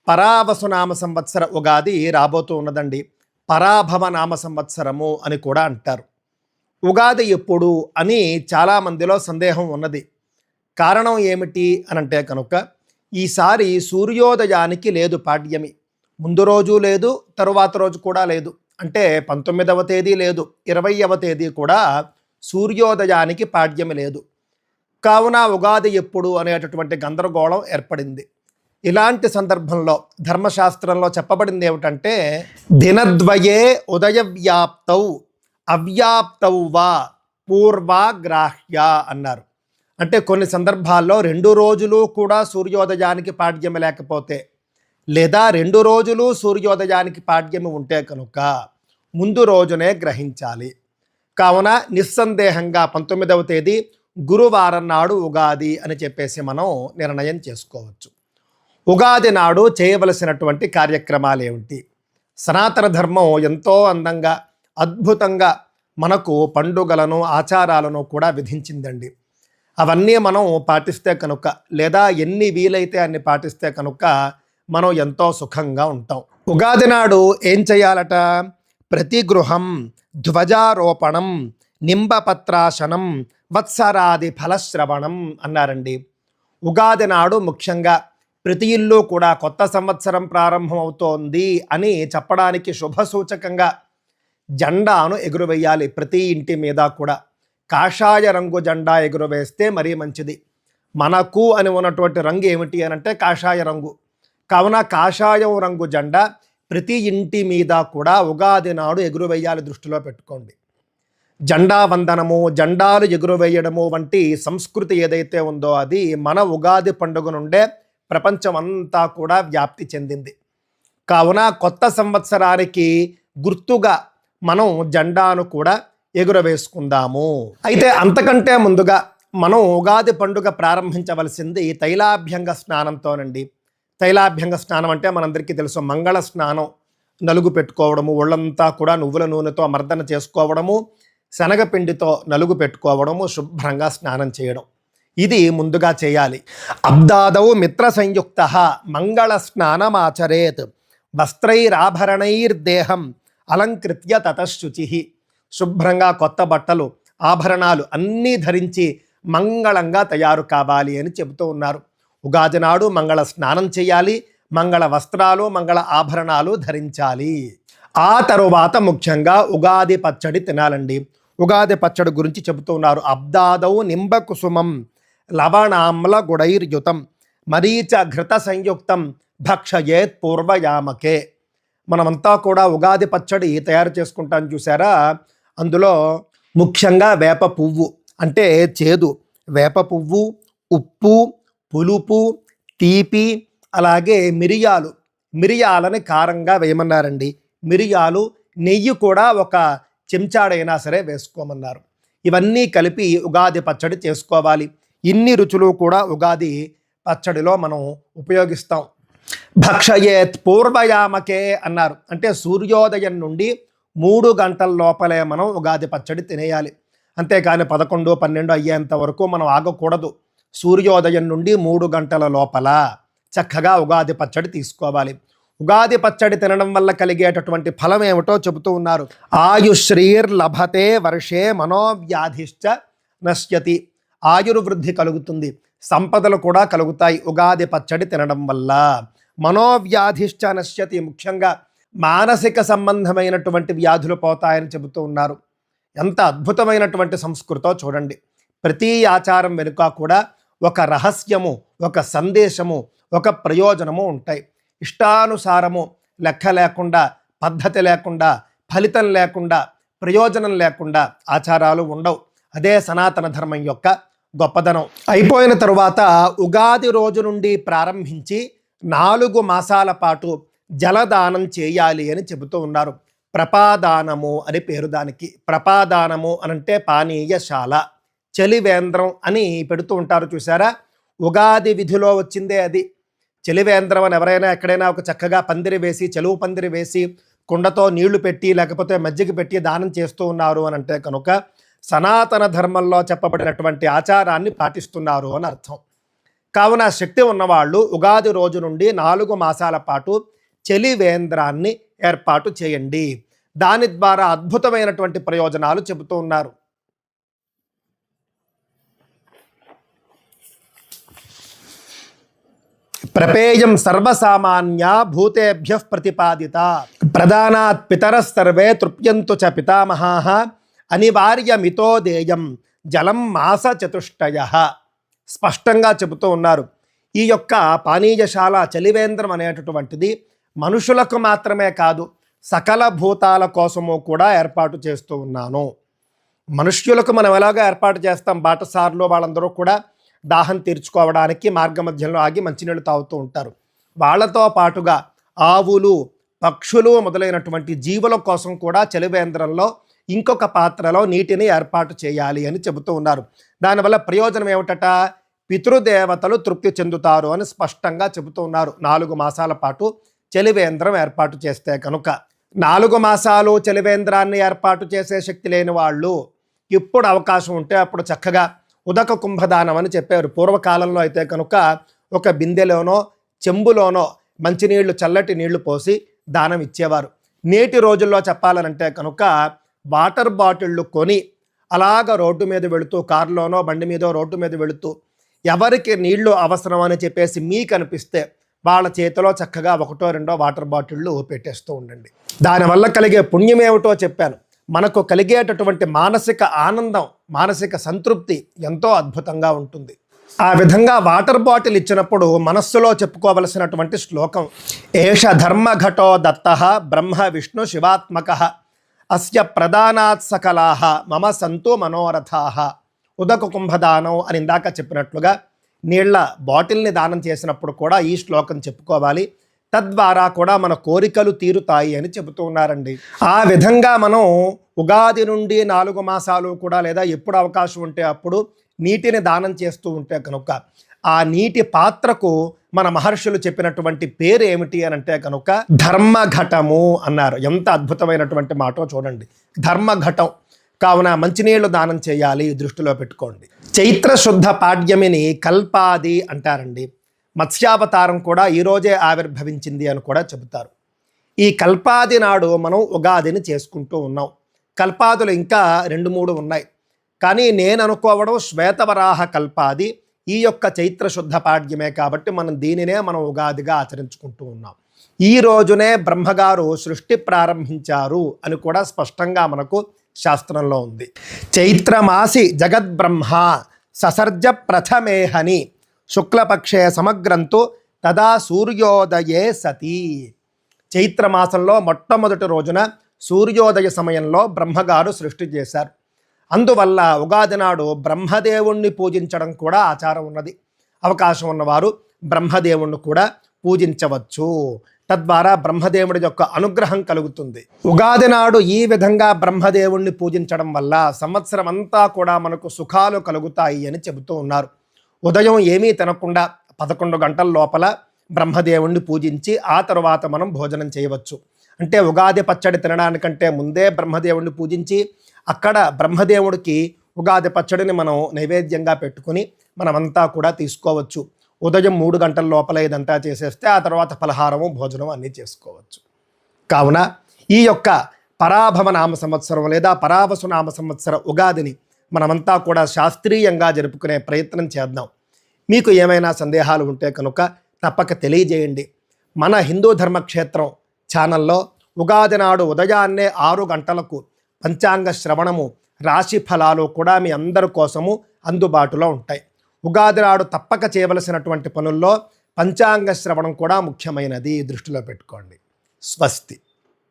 పరావసు నామ సంవత్సర ఉగాది రాబోతూ ఉన్నదండి. పరాభవ నామ సంవత్సరము అని కూడా అంటారు. ఉగాది ఎప్పుడు అని చాలామందిలో సందేహం ఉన్నది. కారణం ఏమిటి అనంటే కనుక ఈసారి సూర్యోదయానికి లేదు పాడ్యమి. ముందు రోజు లేదు, తరువాత రోజు కూడా లేదు. అంటే 19వ తేదీ లేదు, 20వ తేదీ కూడా సూర్యోదయానికి పాడ్యమి లేదు. కావున ఉగాది ఎప్పుడు అనేటటువంటి గందరగోళం ఏర్పడింది. ఇలాంటి సందర్భంలో ధర్మశాస్త్రంలో చెప్పబడింది ఏమిటంటే, దినద్వయే ఉదయ వ్యాప్తౌ అవ్యాప్తౌ వా పూర్వాగ్రాహ్య అన్నారు. అంటే కొన్ని సందర్భాల్లో 2 రోజులు కూడా సూర్యోదయానికి పాడ్యమి లేకపోతే, లేదా 2 రోజులు సూర్యోదయానికి పాడ్యమి ఉంటే కనుక ముందు రోజునే గ్రహించాలి. కావున నిస్సందేహంగా 19వ తేదీ గురువారం నాడు ఉగాది అని చెప్పేసి మనం నిర్ణయం చేసుకోవచ్చు. ఉగాది నాడు చేయవలసినటువంటి కార్యక్రమాలు ఏమిటి? సనాతన ధర్మం ఎంతో అందంగా అద్భుతంగా మనకు పండుగలను ఆచారాలను కూడా విధించిందండి. అవన్నీ మనం పాటిస్తే కనుక, లేదా ఎన్ని వీలైతే అన్ని పాటిస్తే కనుక మనం ఎంతో సుఖంగా ఉంటాం. ఉగాది నాడు ఏం చేయాలట? ప్రతి గృహం ధ్వజారోపణం నింబపత్రాశనం వత్సరాది ఫలశ్రవణం అన్నారండి. ఉగాది నాడు ముఖ్యంగా ప్రతి ఇల్లు కూడా కొత్త సంవత్సరం ప్రారంభం అవుతోంది అని చెప్పడానికి శుభసూచకంగా జెండాను ఎగురవేయాలి. ప్రతి ఇంటి మీద కూడా కాషాయ రంగు జెండా ఎగురవేస్తే మరీ మంచిది. మనకు అని ఉన్నటువంటి రంగు ఏమిటి అని అంటే కాషాయ రంగు. కావున కాషాయం రంగు జెండా ప్రతి ఇంటి మీద కూడా ఉగాది నాడు ఎగురవేయాలి. దృష్టిలో పెట్టుకోండి. జెండా వందనము, జెండాలు ఎగురవేయడము వంటి సంస్కృతి ఏదైతే ఉందో అది మన ఉగాది పండుగ నుండే ప్రపంచం అంతా కూడా వ్యాప్తి చెందింది. కావున కొత్త సంవత్సరానికి గుర్తుగా మనం జెండాను కూడా ఎగురవేసుకుందాము. అయితే అంతకంటే ముందుగా మనం ఉగాది పండుగ ప్రారంభించవలసింది తైలాభ్యంగ స్నానంతోనండి. తైలాభ్యంగ స్నానం అంటే మనందరికీ తెలుసు, మంగళ స్నానం. నలుగు పెట్టుకోవడము, ఒళ్ళంతా కూడా నువ్వుల నూనెతో మర్దన చేసుకోవడము, శనగపిండితో నలుగు పెట్టుకోవడము, శుభ్రంగా స్నానం చేయడం, ఇది ముందుగా చేయాలి. అబ్దాదౌ మిత్ర సంయుక్త మంగళ స్నానమాచరేత్ వస్త్రైరాభరణైర్దేహం అలంకృత్య తతశుచి. శుభ్రంగా కొత్త బట్టలు, ఆభరణాలు అన్నీ ధరించి మంగళంగా తయారు కావాలి అని చెబుతూ ఉన్నారు. ఉగాది నాడు మంగళ స్నానం చేయాలి, మంగళ వస్త్రాలు, మంగళ ఆభరణాలు ధరించాలి. ఆ తరువాత ముఖ్యంగా ఉగాది పచ్చడి తినాలండి. ఉగాది పచ్చడి గురించి చెబుతూ ఉన్నారు. అబ్దాదౌ నింబకుసుమం లవణామ్ల గుడైర్యుతం మరీచ ఘృత సంయుక్తం భక్షయేత్ పూర్వయామకే. మనమంతా కూడా ఉగాది పచ్చడి తయారు చేసుకుంటాం చూసారా? అందులో ముఖ్యంగా వేప పువ్వు అంటే చేదు, వేప పువ్వు, ఉప్పు, పులుపు, తీపి, అలాగే మిరియాలని కారంగా వేయమన్నారండి. మిరియాలు, నెయ్యి కూడా ఒక చెంచాడైనా సరే వేసుకోమన్నారు. ఇవన్నీ కలిపి ఉగాది పచ్చడి చేసుకోవాలి. ఇన్ని రుచులు కూడా ఉగాది పచ్చడిలో మనం ఉపయోగిస్తాం. భక్షయేత్ పూర్వయామకే అన్నారు. అంటే సూర్యోదయం నుండి 3 గంటల లోపలే మనం ఉగాది పచ్చడి తినేయాలి. అంతేకాని 11, 12 అయ్యేంత వరకు మనం ఆగకూడదు. సూర్యోదయం నుండి 3 గంటల లోపల చక్కగా ఉగాది పచ్చడి తీసుకోవాలి. ఉగాది పచ్చడి తినడం వల్ల కలిగేటటువంటి ఫలం ఏమిటో చెబుతూ ఉన్నారు. ఆయుశ్రీర్ లభతే వర్షే మనోవ్యాధిశ్చ నశ్యతి. ఆయుర్వృద్ధి కలుగుతుంది, సంపదలు కూడా కలుగుతాయి ఉగాది పచ్చడి తినడం వల్ల. మనోవ్యాధిశ్చ నశ్యతి, ముఖ్యంగా మానసిక సంబంధమైనటువంటి వ్యాధులు పోతాయని చెబుతూ ఉన్నారు. ఎంత అద్భుతమైనటువంటి సంస్కృతో చూడండి. ప్రతి ఆచారం వెనుక కూడా ఒక రహస్యము, ఒక సందేశము, ఒక ప్రయోజనము ఉంటాయి. ఇష్టానుసారము, లెక్క లేకుండా, పద్ధతి లేకుండా, ఫలితం లేకుండా, ప్రయోజనం లేకుండా ఆచారాలు ఉండవు. అదే సనాతన ధర్మం యొక్క గొప్పదనం. అయిపోయిన తరువాత ఉగాది రోజు నుండి ప్రారంభించి 4 మాసాల పాటు జలదానం చేయాలి అని చెబుతూ ఉన్నారు. ప్రపాదానము అని పేరు దానికి. ప్రపాదానము అనంటే పానీయశాల, చలివేంద్రం అని పెడుతూ ఉంటారు చూసారా? ఉగాది విధిలో వచ్చిందే అది. చలివేంద్రం అని ఎవరైనా ఎక్కడైనా ఒక చక్కగా పందిరి వేసి, చెలువు పందిరి వేసి, కుండతో నీళ్లు పెట్టి, లేకపోతే మజ్జిగ పెట్టి దానం చేస్తూ ఉన్నారు అని అంటే కనుక సనాతన ధర్మంలో చెప్పబడినటువంటి ఆచారాన్ని పాటిస్తున్నారు అని అర్థం. కావున శక్తి ఉన్నవాళ్ళు ఉగాది రోజు నుండి 4 మాసాల పాటు చలివేంద్రాన్ని ఏర్పాటు చేయండి. దాని ద్వారా అద్భుతమైనటువంటి ప్రయోజనాలు చెబుతూ ఉన్నారు. ప్రపేయం సర్వసామాన్య భూతేభ్య ప్రతిపాదిత ప్రధానాత్ పితరస్సర్వే తృప్యంతు చ పితామహాః అనివార్యమితోదేయం జలం మాస చతుష్టయ. స్పష్టంగా చెబుతూ ఉన్నారు. ఈ యొక్క పానీయశాల చలివేంద్రం అనేటటువంటిది మనుషులకు మాత్రమే కాదు, సకల భూతాల కోసము కూడా ఏర్పాటు చేస్తూ ఉన్నాను. మనుష్యులకు మనం ఎలాగో ఏర్పాటు చేస్తాం, బాటసారులు వాళ్ళందరూ కూడా దాహం తీర్చుకోవడానికి మార్గమధ్యంలో ఆగి మంచినీళ్ళు తాగుతూ ఉంటారు. వాళ్ళతో పాటుగా ఆవులు, పక్షులు మొదలైనటువంటి జీవుల కోసం కూడా చలివేంద్రంలో ఇంకొక పాత్రలో నీటిని ఏర్పాటు చేయాలి అని చెబుతూ ఉన్నారు. దానివల్ల ప్రయోజనం ఏమిటట? పితృదేవతలు తృప్తి చెందుతారు అని స్పష్టంగా చెబుతూ ఉన్నారు. 4 మాసాల పాటు చలివేంద్రం ఏర్పాటు చేస్తే కనుక 4 మాసాలు చలివేంద్రాన్ని ఏర్పాటు చేసే శక్తి లేని వాళ్ళు ఇప్పుడు అవకాశం ఉంటే అప్పుడు చక్కగా ఉదక కుంభదానం అని చెప్పారు. పూర్వకాలంలో అయితే కనుక ఒక బిందెలోనో చెంబులోనో మంచినీళ్లు, చల్లటి నీళ్లు పోసి దానం ఇచ్చేవారు. నేటి రోజుల్లో చెప్పాలనంటే కనుక వాటర్ బాటిళ్ళు కొని అలాగ రోడ్డు మీద వెళుతూ, కారులోనో బండి మీదో రోడ్డు మీద వెళుతూ ఎవరికి నీళ్లు అవసరం అని చెప్పేసి మీకు అనిపిస్తే వాళ్ళ చేతిలో చక్కగా 1-2 వాటర్ బాటిళ్ళు పెట్టేస్తూ ఉండండి. దానివల్ల కలిగే పుణ్యం ఏమిటో చెప్పాను. మనకు కలిగేటటువంటి మానసిక ఆనందం, మానసిక సంతృప్తి ఎంతో అద్భుతంగా ఉంటుంది. ఆ విధంగా వాటర్ బాటిల్ ఇచ్చినప్పుడు మనస్సులో చెప్పుకోవలసినటువంటి శ్లోకం, ఏష ధర్మఘటో దత్తః బ్రహ్మ విష్ణు శివాత్మకః అస్య ప్రదానాత్ సకలాః మమ సంతు మనోరథాః. ఉదక కుంభదానం అని ఇందాక చెప్పినట్లుగా నీళ్ల బాటిల్ని దానం చేసినప్పుడు కూడా ఈ శ్లోకం చెప్పుకోవాలి. తద్వారా కూడా మన కోరికలు తీరుతాయి అని చెబుతూ ఉన్నారండి. ఆ విధంగా మనం ఉగాది నుండి 4 మాసాలు కూడా, లేదా ఎప్పుడు అవకాశం ఉంటే అప్పుడు నీటిని దానం చేస్తూ ఉంటే కనుక ఆ నీటి పాత్రకు మన మహర్షులు చెప్పినటువంటి పేరు ఏమిటి అని అంటే కనుక ధర్మఘటము అన్నారు. ఎంత అద్భుతమైనటువంటి మాటో చూడండి, ధర్మఘటం. కావున మంచినీళ్లు దానం చేయాలి, దృష్టిలో పెట్టుకోండి. చైత్ర శుద్ధ పాడ్యమిని కల్పాది అంటారండి. మత్స్యావతారం కూడా ఈరోజే ఆవిర్భవించింది అని కూడా చెబుతారు. ఈ కల్పాది నాడు మనం ఉగాదిని చేసుకుంటూ ఉన్నాం. కల్పాదులు ఇంకా 2-3 ఉన్నాయి, కానీ నేను అనుకోవడం శ్వేతవరాహ కల్పాది ఈ యొక్క చైత్ర శుద్ధ పాడ్యమే కాబట్టి మనం ఉగాదిగా ఆచరించుకుంటూ ఉన్నాం. ఈ రోజునే బ్రహ్మగారు సృష్టి ప్రారంభించారు అని కూడా స్పష్టంగా మనకు శాస్త్రంలో ఉంది. చైత్రమాసి జగద్బ్రహ్మ ససర్జ ప్రథమేహని శుక్లపక్షే సమగ్రంతో తదా సూర్యోదయే సతీ. చైత్రమాసంలో మొట్టమొదటి రోజున సూర్యోదయ సమయంలో బ్రహ్మగారు సృష్టి చేశారు. అందువల్ల ఉగాది నాడు బ్రహ్మదేవుణ్ణి పూజించడం కూడా ఆచారం ఉన్నది. అవకాశం ఉన్నవారు బ్రహ్మదేవుణ్ణి కూడా పూజించవచ్చు. తద్వారా బ్రహ్మదేవుడి యొక్క అనుగ్రహం కలుగుతుంది. ఉగాది నాడు ఈ విధంగా బ్రహ్మదేవుణ్ణి పూజించడం వల్ల సంవత్సరం అంతా కూడా మనకు సుఖాలు కలుగుతాయి అని చెబుతూ ఉన్నారు. ఉదయం ఏమీ తినకుండా 11 గంటల లోపల బ్రహ్మదేవుణ్ణి పూజించి ఆ తరువాత మనం భోజనం చేయవచ్చు. అంటే ఉగాది పచ్చడి తినడానికంటే ముందే బ్రహ్మదేవుణ్ణి పూజించి అక్కడ బ్రహ్మదేవుడికి ఉగాది పచ్చడిని మనం నైవేద్యంగా పెట్టుకుని మనమంతా కూడా తీసుకోవచ్చు. ఉదయం 3 గంటల లోపల ఇదంతా చేసేస్తే ఆ తర్వాత పలహారము, భోజనం అన్నీ చేసుకోవచ్చు. కావున ఈ యొక్క పరాభవ నామ సంవత్సరం లేదా పరావసు నామ సంవత్సర ఉగాదిని మనమంతా కూడా శాస్త్రీయంగా జరుపుకునే ప్రయత్నం చేద్దాం. మీకు ఏమైనా సందేహాలు ఉంటే కనుక తప్పక తెలియజేయండి. మన హిందూ ధర్మక్షేత్రం ఛానల్లో ఉగాది నాడు ఉదయాన్నే 6 గంటలకు పంచాంగ శ్రవణము, రాశి ఫలాలు కూడా మీ అందరి కోసము అందుబాటులో ఉంటాయి. ఉగాది నాడు తప్పక చేయవలసినటువంటి పనుల్లో పంచాంగ శ్రవణం కూడా ముఖ్యమైనది, దృష్టిలో పెట్టుకోండి. స్వస్తి.